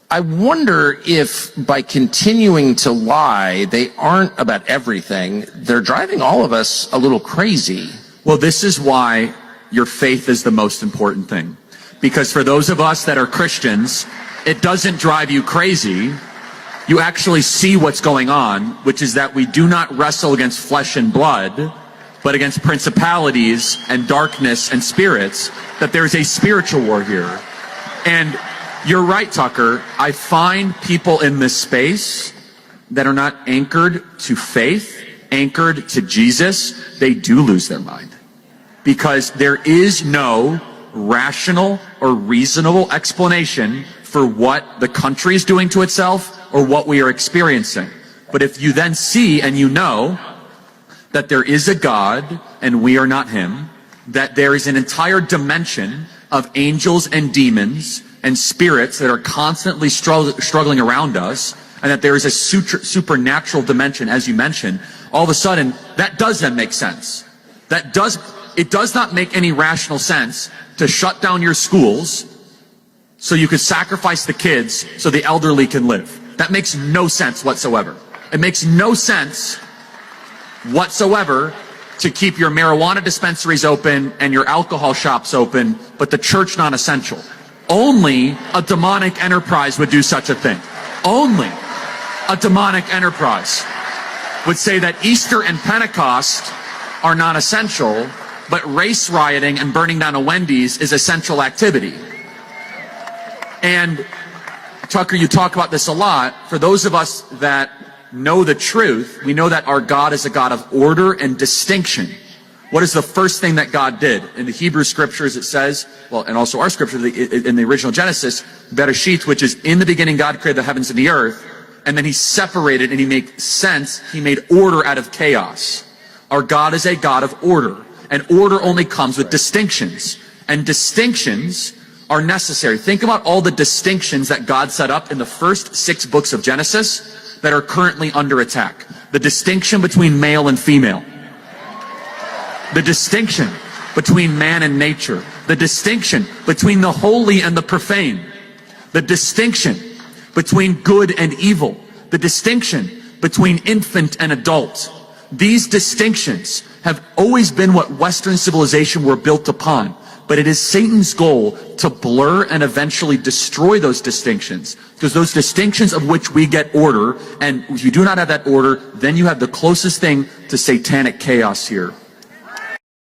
I wonder if by continuing to lie, they aren't about everything. They're driving all of us a little crazy. Well, this is why your faith is the most important thing. Because for those of us that are Christians, it doesn't drive you crazy. You actually see what's going on, which is that we do not wrestle against flesh and blood, but against principalities and darkness and spirits, that there's a spiritual war here. And you're right, Tucker. I find people in this space that are not anchored to faith, anchored to Jesus, they do lose their mind. Because there is no rational or reasonable explanation for what the country is doing to itself or what we are experiencing. But if you then see and you know that there is a God and we are not him, that there is an entire dimension of angels and demons and spirits that are constantly struggling around us, and that there is a supernatural dimension, as you mentioned, all of a sudden, that does then make sense. It does not make any rational sense to shut down your schools so you could sacrifice the kids so the elderly can live. That makes no sense whatsoever. It makes no sense whatsoever to keep your marijuana dispensaries open and your alcohol shops open, but the church non-essential. Only a demonic enterprise would do such a thing. Only a demonic enterprise would say that Easter and Pentecost are non-essential, but race rioting and burning down a Wendy's is essential activity. And Tucker, you talk about this a lot. For those of us that know the truth, we know that our God is a God of order and distinction. What is the first thing that God did? In the Hebrew scriptures it says, well, and also our scripture in the original Genesis, Bereshit, which is in the beginning God created the heavens and the earth, and then he separated and he made sense, he made order out of chaos. Our God is a God of order, and order only comes with distinctions, and distinctions are necessary. Think about all the distinctions that God set up in the first 6 books of Genesis that are currently under attack. The distinction between male and female. The distinction between man and nature. The distinction between the holy and the profane. The distinction between good and evil. The distinction between infant and adult. These distinctions have always been what Western civilization were built upon. But it is Satan's goal to blur and eventually destroy those distinctions. Because those distinctions of which we get order, and if you do not have that order, then you have the closest thing to satanic chaos here.